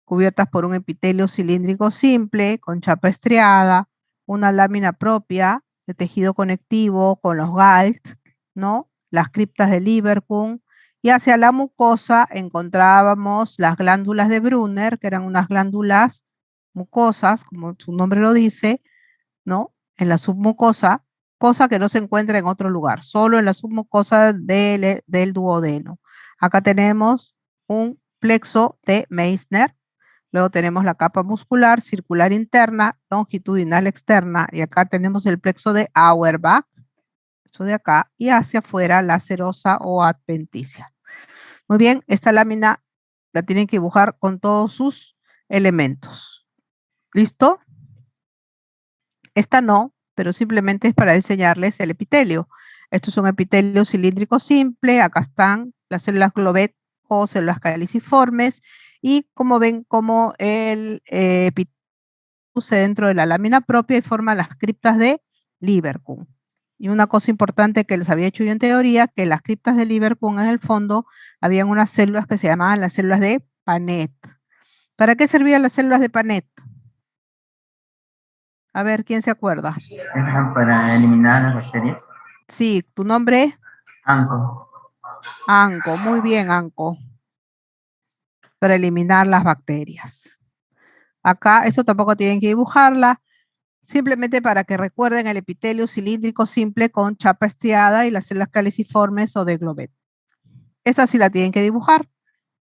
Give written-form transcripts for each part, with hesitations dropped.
cubiertas por un epitelio cilíndrico simple, con chapa estriada, una lámina propia de tejido conectivo con los GALT, ¿no? Las criptas de Lieberkühn, y hacia la mucosa encontrábamos las glándulas de Brunner, que eran unas glándulas mucosas, como su nombre lo dice, ¿no? En la submucosa, cosa que no se encuentra en otro lugar, solo en la submucosa del duodeno. Acá tenemos un plexo de Meissner, luego tenemos la capa muscular circular interna, longitudinal externa, y acá tenemos el plexo de Auerbach, esto de acá, y hacia afuera la serosa o adventicia. Muy bien, esta lámina la tienen que dibujar con todos sus elementos. ¿Listo? Esta no, pero simplemente es para enseñarles el epitelio. Esto es un epitelio cilíndrico simple, acá están las células Glovet o células caliciformes, y como ven, como el epitelio dentro de la lámina propia y forma las criptas de Lieberkühn. Y una cosa importante que les había hecho yo en teoría, que las criptas de Lieberkühn en el fondo habían unas células que se llamaban las células de Panet. ¿Para qué servían las células de Panet? A ver, ¿quién se acuerda? Para eliminar las bacterias. Sí, ¿tu nombre? Anco. Anco, muy bien, Anco. Para eliminar las bacterias. Acá, eso tampoco tienen que dibujarla, simplemente para que recuerden el epitelio cilíndrico simple con chapa estriada y las células caliciformes o de Glovet. Esta sí la tienen que dibujar,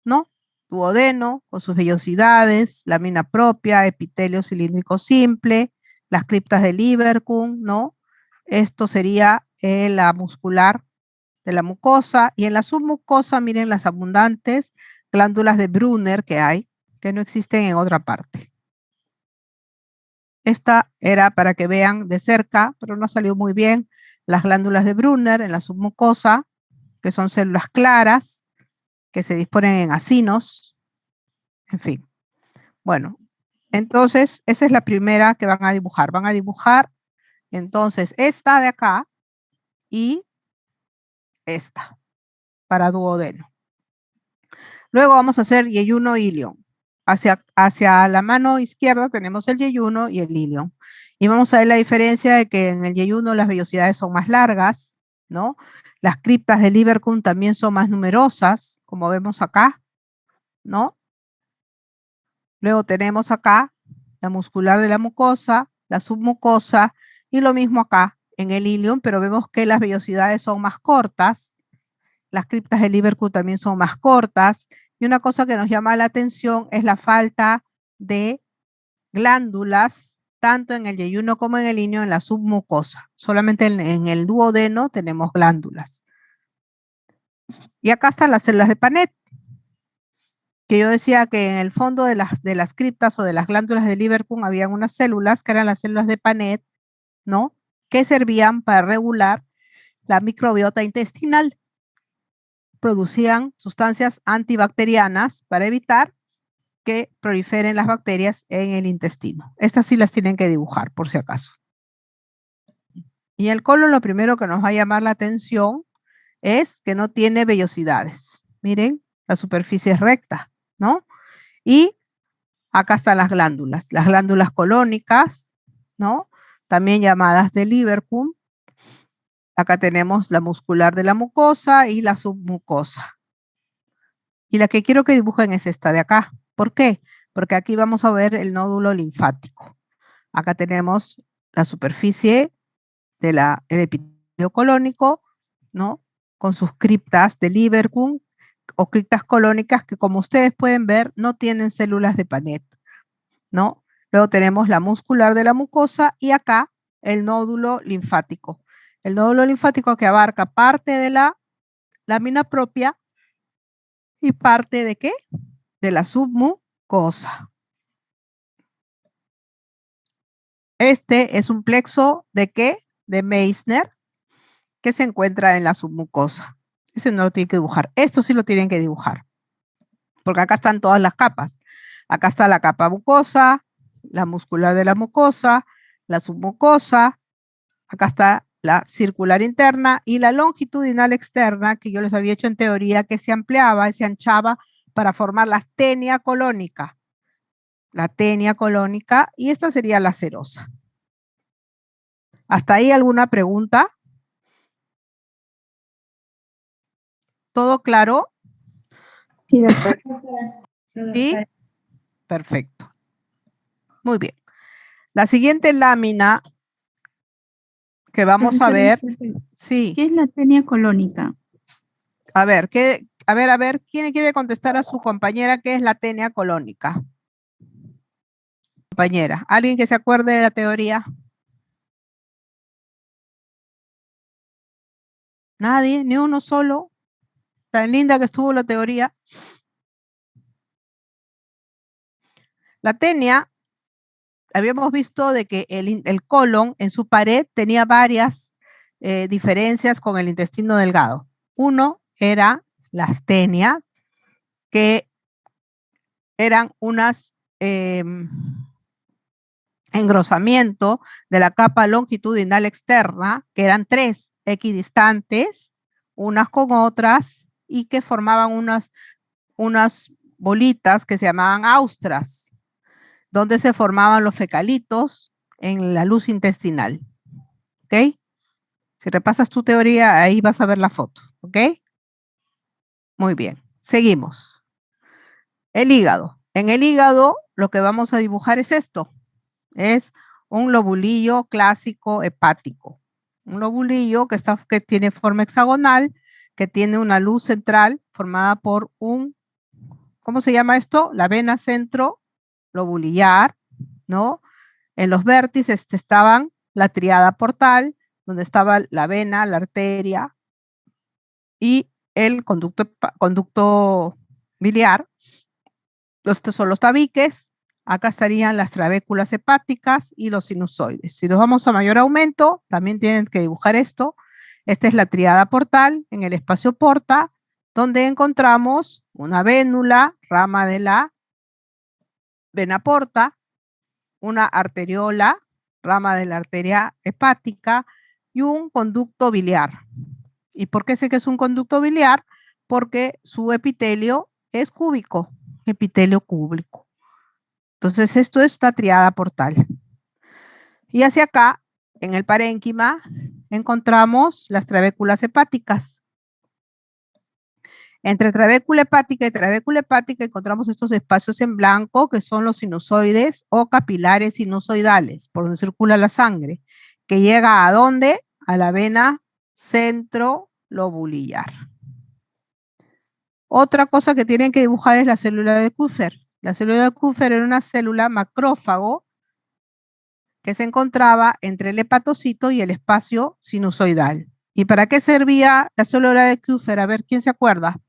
¿no? Duodeno, con sus vellosidades, lámina propia, epitelio cilíndrico simple, las criptas de Lieberkühn, ¿no? Esto sería la muscular de la mucosa, y en la submucosa miren las abundantes glándulas de Brunner que hay, que no existen en otra parte. Esta era para que vean de cerca, pero no salió muy bien, las glándulas de Brunner en la submucosa, que son células claras, que se disponen en acinos, en fin. Bueno, entonces esa es la primera que van a dibujar. Van a dibujar entonces esta de acá y esta, para duodeno. Luego vamos a hacer yeyuno ilion. Hacia la mano izquierda tenemos el yeyuno y el ilion. Y vamos a ver la diferencia de que en el yeyuno las vellosidades son más largas, ¿no? Las criptas de Lieberkühn también son más numerosas, como vemos acá, ¿no? Luego tenemos acá la muscular de la mucosa, la submucosa, y lo mismo acá en el ilion, pero vemos que las vellosidades son más cortas. Las criptas de Lieberkühn también son más cortas. Y una cosa que nos llama la atención es la falta de glándulas, tanto en el yeyuno como en el ilion, en la submucosa. Solamente en el duodeno tenemos glándulas. Y acá están las células de Panet, que yo decía que en el fondo de las criptas o de las glándulas de Lieberkühn habían unas células que eran las células de Panet, ¿no? Que servían para regular la microbiota intestinal. Producían sustancias antibacterianas para evitar que proliferen las bacterias en el intestino. Estas sí las tienen que dibujar, por si acaso. Y el colon, lo primero que nos va a llamar la atención es que no tiene vellosidades. Miren, la superficie es recta, ¿no? Y acá están las glándulas colónicas, ¿no? También llamadas de Lieberkühn. Acá tenemos la muscular de la mucosa y la submucosa. Y la que quiero que dibujen es esta de acá. ¿Por qué? Porque aquí vamos a ver el nódulo linfático. Acá tenemos la superficie del epitelio colónico, ¿no? Con sus criptas de Lieberkühn o criptas colónicas que, como ustedes pueden ver, no tienen células de Panet, ¿no? Luego tenemos la muscular de la mucosa y acá el nódulo linfático. El nódulo linfático que abarca parte de la lámina propia y parte de ¿qué? De la submucosa. Este es un plexo ¿de qué? De Meissner, que se encuentra en la submucosa. Ese no lo tienen que dibujar. Esto sí lo tienen que dibujar, porque acá están todas las capas. Acá está la capa mucosa, la muscular de la mucosa, la submucosa, acá está la circular interna y la longitudinal externa, que yo les había hecho en teoría que se ampliaba y se anchaba para formar la astenia colónica. la tenia colónica, y esta sería la serosa. ¿Hasta ahí alguna pregunta? ¿Todo claro? Sí, doctora. ¿Sí? Perfecto. Muy bien. La siguiente lámina que vamos a ver, sí, ¿Qué es la tenia colónica? a ver, a ver, ¿quién quiere contestar a su compañera qué es la tenia colónica? Compañera, ¿alguien que se acuerde de la teoría? Nadie, ni uno solo. Tan linda que estuvo la teoría. La tenia, habíamos visto de que el colon en su pared tenía varias diferencias con el intestino delgado. Uno era las tenias, que eran unas engrosamiento de la capa longitudinal externa, que eran tres equidistantes, unas con otras, y que formaban unas bolitas que se llamaban austras, donde se formaban los fecalitos en la luz intestinal. ¿Ok? Si repasas tu teoría, ahí vas a ver la foto. ¿Ok? Muy bien. Seguimos. El hígado. En el hígado, lo que vamos a dibujar es esto. Es un lobulillo clásico hepático. Un lobulillo que tiene forma hexagonal, que tiene una luz central formada por ¿cómo se llama esto? La vena centro lobulillar, ¿no? En los vértices estaban la tríada portal, donde estaba la vena, la arteria y el conducto biliar. Estos son los tabiques. Acá estarían las trabéculas hepáticas y los sinusoides. Si nos vamos a mayor aumento, también tienen que dibujar esto. Esta es la tríada portal en el espacio porta, donde encontramos una vénula, rama de la vena porta, una arteriola, rama de la arteria hepática, y un conducto biliar. ¿Y por qué sé que es un conducto biliar? Porque su epitelio es cúbico, epitelio cúbico. Entonces, esto es la tríada portal. Y hacia acá, en el parénquima, encontramos las trabéculas hepáticas. Entre trabécula hepática y trabécula hepática encontramos estos espacios en blanco que son los sinusoides o capilares sinusoidales, por donde circula la sangre, que llega ¿a dónde? A la vena centrolobulillar. Otra cosa que tienen que dibujar es la célula de Kupffer. La célula de Kupffer era una célula macrófago que se encontraba entre el hepatocito y el espacio sinusoidal. ¿Y para qué servía la célula de Kupffer? A ver, ¿quién se acuerda?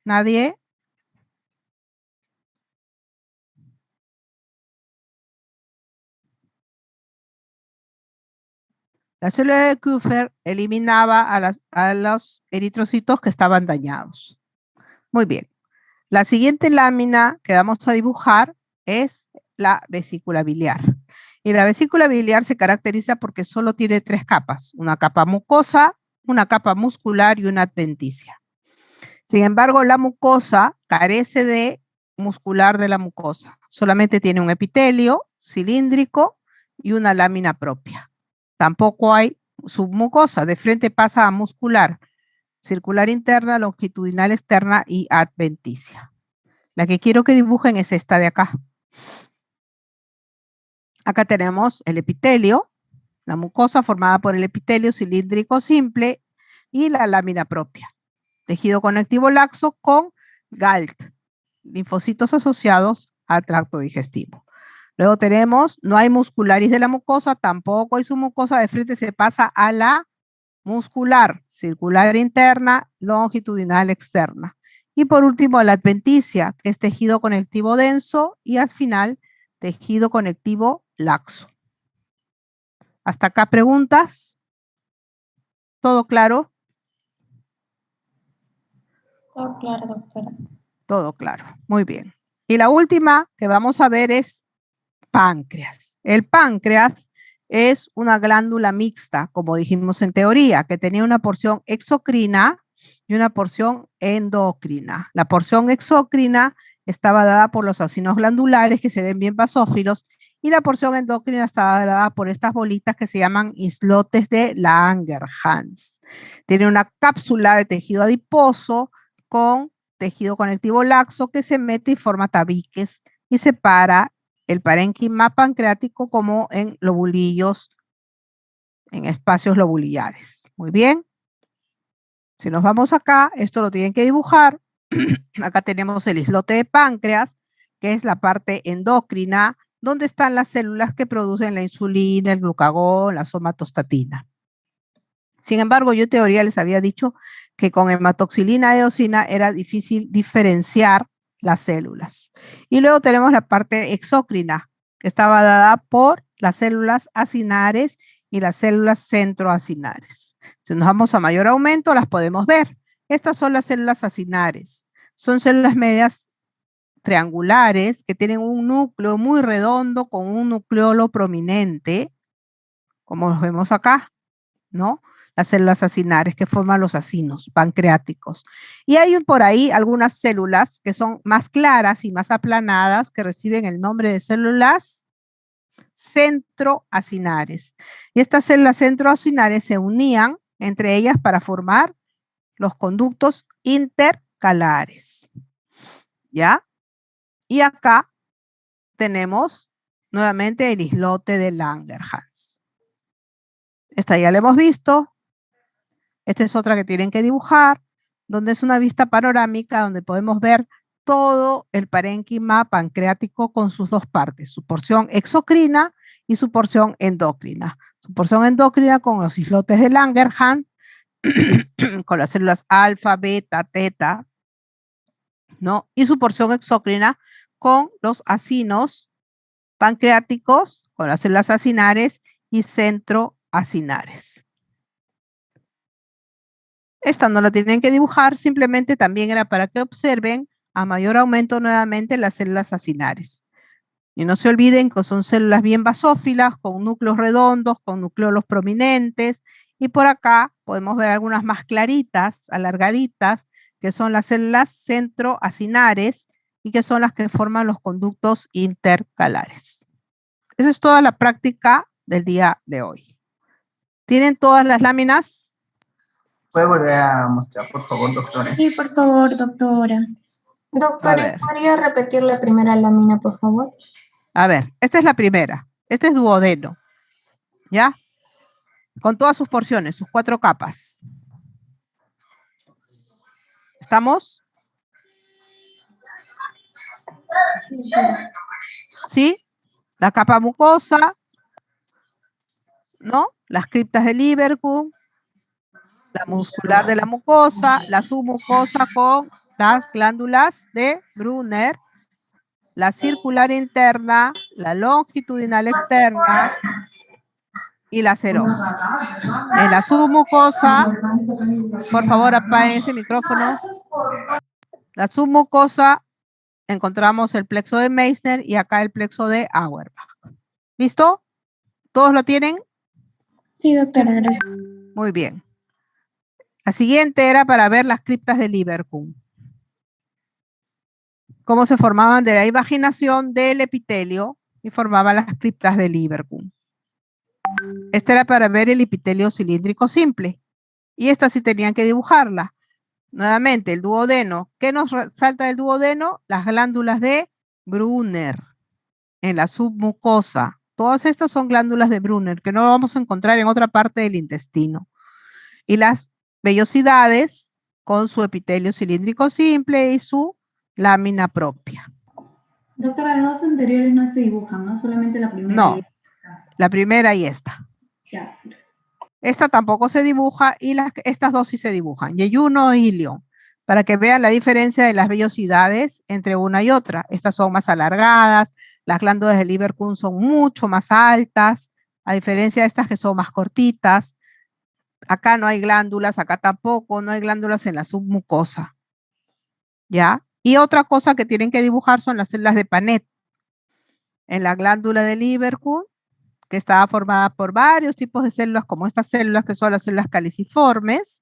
¿Nadie? La célula de Kupffer eliminaba a los eritrocitos que estaban dañados. Muy bien. La siguiente lámina que vamos a dibujar es la vesícula biliar. Y la vesícula biliar se caracteriza porque solo tiene tres capas, una capa mucosa, una capa muscular y una adventicia. Sin embargo, la mucosa carece de muscular de la mucosa. Solamente tiene un epitelio cilíndrico y una lámina propia. Tampoco hay submucosa. De frente pasa a muscular, circular interna, longitudinal externa y adventicia. La que quiero que dibujen es esta de acá. Acá tenemos el epitelio, la mucosa formada por el epitelio cilíndrico simple y la lámina propia. Tejido conectivo laxo con GALT, linfocitos asociados al tracto digestivo. Luego tenemos, no hay muscularis de la mucosa, tampoco hay submucosa, de frente se pasa a la muscular, circular interna, longitudinal externa. Y por último, la adventicia, que es tejido conectivo denso, y al final, tejido conectivo laxo. ¿Hasta acá preguntas? ¿Todo claro? Todo claro, doctora. Todo claro, muy bien. Y la última que vamos a ver es páncreas. El páncreas es una glándula mixta, como dijimos en teoría, que tenía una porción exocrina y una porción endocrina. La porción exócrina estaba dada por los acinos glandulares que se ven bien basófilos y la porción endocrina estaba dada por estas bolitas que se llaman islotes de Langerhans. Tiene una cápsula de tejido adiposo con tejido conectivo laxo que se mete y forma tabiques y separa el parénquima pancreático como en lobulillos, en espacios lobuliares. Muy bien. Si nos vamos acá, esto lo tienen que dibujar. Acá tenemos el islote de páncreas, que es la parte endocrina, donde están las células que producen la insulina, el glucagón, la somatostatina. Sin embargo, yo en teoría les había dicho que con hematoxilina e eosina era difícil diferenciar las células. Y luego tenemos la parte exócrina, que estaba dada por las células acinares y las células centroacinares. Si nos vamos a mayor aumento, las podemos ver. Estas son las células acinares. Son células medias triangulares que tienen un núcleo muy redondo con un nucleolo prominente, como los vemos acá, ¿no? Las células acinares que forman los acinos pancreáticos. Y hay por ahí algunas células que son más claras y más aplanadas que reciben el nombre de células centroacinares. Y estas células centroacinares se unían entre ellas para formar los conductos intercalares. ¿Ya? Y acá tenemos nuevamente el islote de Langerhans. Esta ya la hemos visto. Esta es otra que tienen que dibujar, donde es una vista panorámica donde podemos ver todo el parénquima pancreático con sus dos partes, su porción exocrina y su porción endocrina. Su porción endocrina con los islotes de Langerhans, con las células alfa, beta, teta, ¿no? Y su porción exócrina con los acinos pancreáticos, con las células acinares y centroacinares. Esta no la tienen que dibujar, simplemente también era para que observen a mayor aumento nuevamente las células acinares. Y no se olviden que son células bien basófilas, con núcleos redondos, con nucleolos prominentes, y por acá podemos ver algunas más claritas, alargaditas, que son las células centroacinares y que son las que forman los conductos intercalares. Eso es toda la práctica del día de hoy. ¿Tienen todas las láminas? ¿Puede volver a mostrar, por favor, doctora? Sí, por favor, doctora. Doctora, ¿podría repetir la primera lámina, por favor? A ver, esta es la primera. Este es duodeno. ¿Ya? Con todas sus porciones, sus 4 capas. ¿Estamos? ¿Sí? La capa mucosa, ¿no? Las criptas de Lieberkühn, la muscular de la mucosa, la submucosa con las glándulas de Brunner, la circular interna, la longitudinal externa y la serosa. En la submucosa, por favor apaguen ese micrófono. La submucosa encontramos el plexo de Meissner y acá el plexo de Auerbach. ¿Listo? ¿Todos lo tienen? Sí, doctora, gracias. Muy bien. La siguiente era para ver las criptas de Lieberkühn. Cómo se formaban de la invaginación del epitelio y formaban las criptas de Lieberkühn. Esta era para ver el epitelio cilíndrico simple. Y esta sí tenían que dibujarla. Nuevamente, el duodeno. ¿Qué nos salta del duodeno? Las glándulas de Brunner en la submucosa. Todas estas son glándulas de Brunner que no vamos a encontrar en otra parte del intestino. Y las vellosidades con su epitelio cilíndrico simple y su lámina propia. Doctora, las dos anteriores no se dibujan, ¿no? Solamente la primera. No, la primera y esta. Ya. Esta tampoco se dibuja y estas dos sí se dibujan, yeyuno y ilion, para que vean la diferencia de las vellosidades entre una y otra. Estas son más alargadas, las glándulas de Lieberkühn son mucho más altas, a diferencia de estas que son más cortitas. Acá no hay glándulas, acá tampoco, no hay glándulas en la submucosa. ¿Ya? Y otra cosa que tienen que dibujar son las células de Panet. En la glándula de Lieberkühn, que estaba formada por varios tipos de células, como estas células que son las células caliciformes,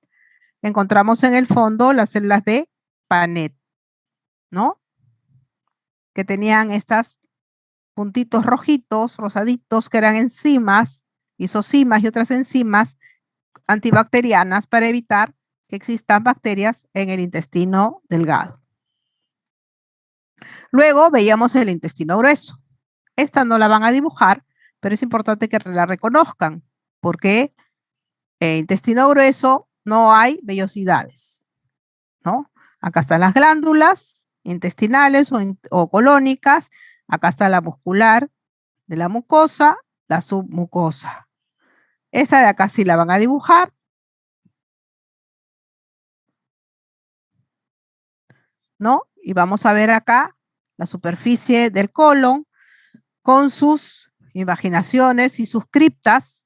encontramos en el fondo las células de Panet, ¿no? Que tenían estas puntitos rojitos, rosaditos, que eran enzimas, isocimas y otras enzimas antibacterianas para evitar que existan bacterias en el intestino delgado. Luego veíamos el intestino grueso. Esta no la van a dibujar, pero es importante que la reconozcan, porque en el intestino grueso no hay vellosidades, ¿no? Acá están las glándulas intestinales o colónicas, acá está la muscular de la mucosa, la submucosa. Esta de acá sí la van a dibujar. ¿No? Y vamos a ver acá la superficie del colon con sus invaginaciones y sus criptas,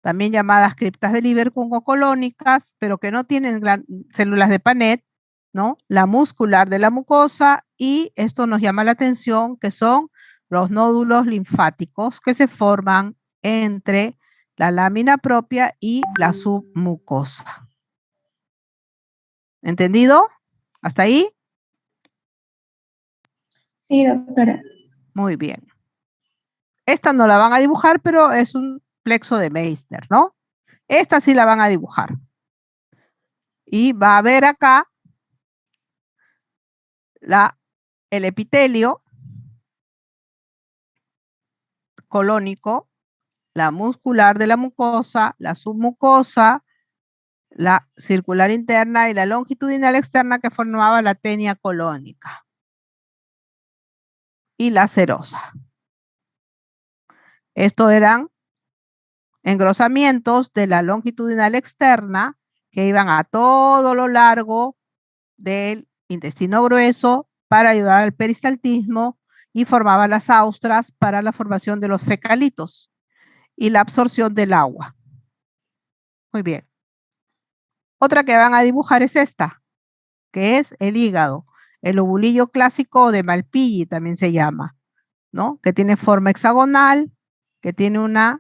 también llamadas criptas de Lieberkühn o colónicas, pero que no tienen células de Panet, ¿no? La muscular de la mucosa, y esto nos llama la atención, que son los nódulos linfáticos que se forman entre la lámina propia y la submucosa. ¿Entendido? ¿Hasta ahí? Sí, doctora. Muy bien. Esta no la van a dibujar, pero es un plexo de Meissner, ¿no? Esta sí la van a dibujar. Y va a ver acá el epitelio colónico, la muscular de la mucosa, la submucosa, la circular interna y la longitudinal externa que formaba la tenia colónica. Y la serosa. Estos eran engrosamientos de la longitudinal externa que iban a todo lo largo del intestino grueso para ayudar al peristaltismo y formaban las austras para la formación de los fecalitos y la absorción del agua. Muy bien. Otra que van a dibujar es esta, que es el hígado, el lobulillo clásico de Malpighi también se llama, ¿no? Que tiene forma hexagonal, que tiene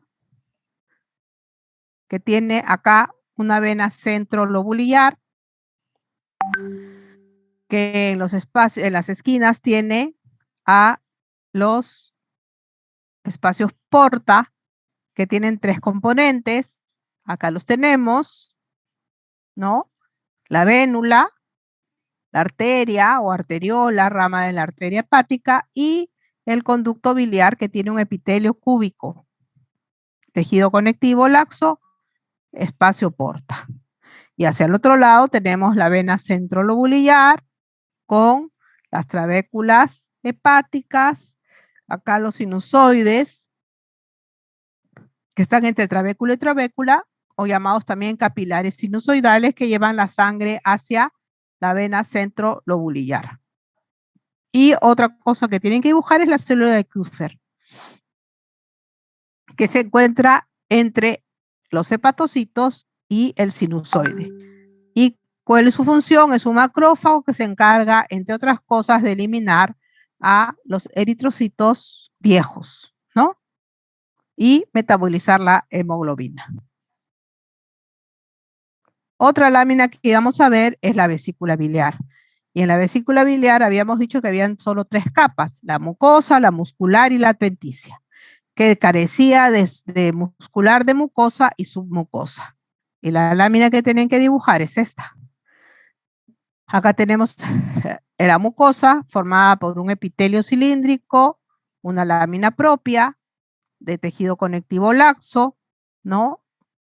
acá una vena centrolobulillar, que en los espacios, en las esquinas tiene a los espacios porta, que tienen 3 componentes. Acá los tenemos, ¿no? La vénula, la arteria o arteriola, rama de la arteria hepática, y el conducto biliar, que tiene un epitelio cúbico, tejido conectivo laxo, espacio porta. Y hacia el otro lado tenemos la vena centrolobulillar con las trabéculas hepáticas, acá los sinusoides, que están entre trabécula y trabécula, o llamados también capilares sinusoidales, que llevan la sangre hacia la vena centrolobulillar. Y otra cosa que tienen que dibujar es la célula de Kupffer, que se encuentra entre los hepatocitos y el sinusoide. ¿Y cuál es su función? Es un macrófago que se encarga, entre otras cosas, de eliminar a los eritrocitos viejos, ¿no? Y metabolizar la hemoglobina. Otra lámina que vamos a ver es la vesícula biliar. Y en la vesícula biliar habíamos dicho que habían solo 3 capas, la mucosa, la muscular y la adventicia, que carecía de muscular de mucosa y submucosa. Y la lámina que tienen que dibujar es esta. Acá tenemos la mucosa formada por un epitelio cilíndrico, una lámina propia de tejido conectivo laxo, ¿no?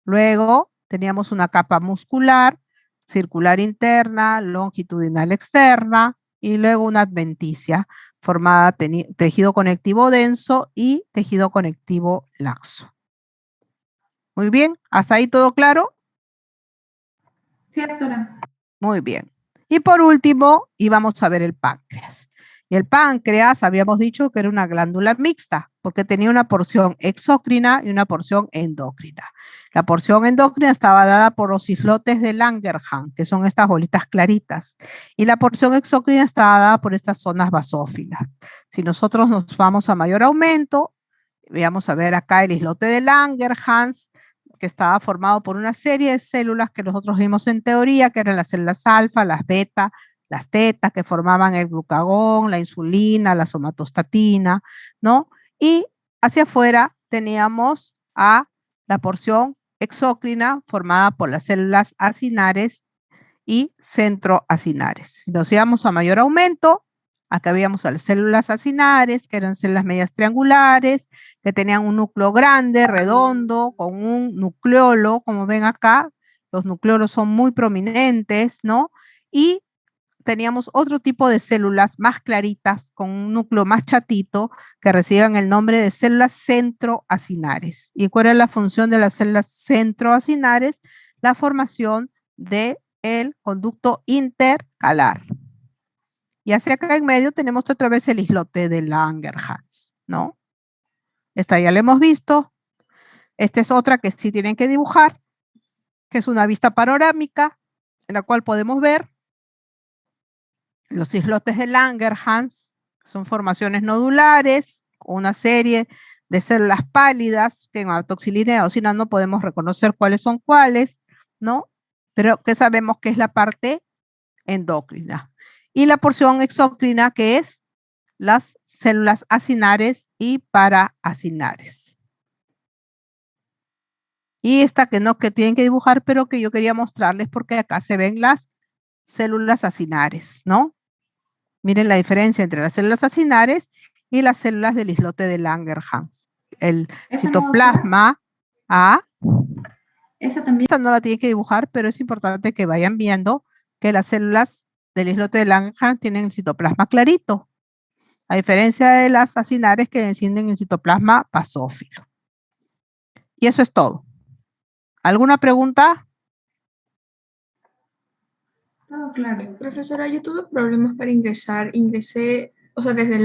Luego teníamos una capa muscular, circular interna, longitudinal externa, y luego una adventicia formada tejido conectivo denso y tejido conectivo laxo. Muy bien, ¿hasta ahí todo claro? Sí, doctora. Muy bien. Y por último, íbamos a ver el páncreas. Y el páncreas, habíamos dicho que era una glándula mixta, porque tenía una porción exócrina y una porción endócrina. La porción endócrina estaba dada por los islotes de Langerhans, que son estas bolitas claritas, y la porción exócrina estaba dada por estas zonas basófilas. Si nosotros nos vamos a mayor aumento, vamos a ver acá el islote de Langerhans, que estaba formado por una serie de células que nosotros vimos en teoría, que eran las células alfa, las beta, las teta, que formaban el glucagón, la insulina, la somatostatina, ¿no? Y hacia afuera teníamos a la porción exócrina formada por las células acinares y centroacinares. Si nos íbamos a mayor aumento, acá veíamos a las células acinares, que eran células medias triangulares, que tenían un núcleo grande, redondo, con un nucleolo, como ven acá, los nucleolos son muy prominentes, ¿no? Y teníamos otro tipo de células más claritas, con un núcleo más chatito, que recibían el nombre de células centroacinares. ¿Y cuál es la función de las células centroacinares? La formación del conducto intercalar. Y hacia acá en medio tenemos otra vez el islote de Langerhans, ¿no? Esta ya la hemos visto. Esta es otra que sí tienen que dibujar, que es una vista panorámica, en la cual podemos ver los islotes de Langerhans. Son formaciones nodulares, con una serie de células pálidas, que en atoxilina y eosina no podemos reconocer cuáles son cuáles, ¿no? Pero que sabemos que es la parte endocrina. Y la porción exócrina, que es las células acinares y paraacinares. Y esta que tienen que dibujar, pero que yo quería mostrarles porque acá se ven las células acinares, ¿no? Miren la diferencia entre las células acinares y las células del islote de Langerhans. El citoplasma A. Esa también. Esta no la tienen que dibujar, pero es importante que vayan viendo que las células del islote de Langerhans tienen el citoplasma clarito, a diferencia de las acinares que encienden el citoplasma basófilo. Y eso es todo. ¿Alguna pregunta? Todo claro. Profesora, yo tuve problemas para ingresar. Ingresé, o sea, desde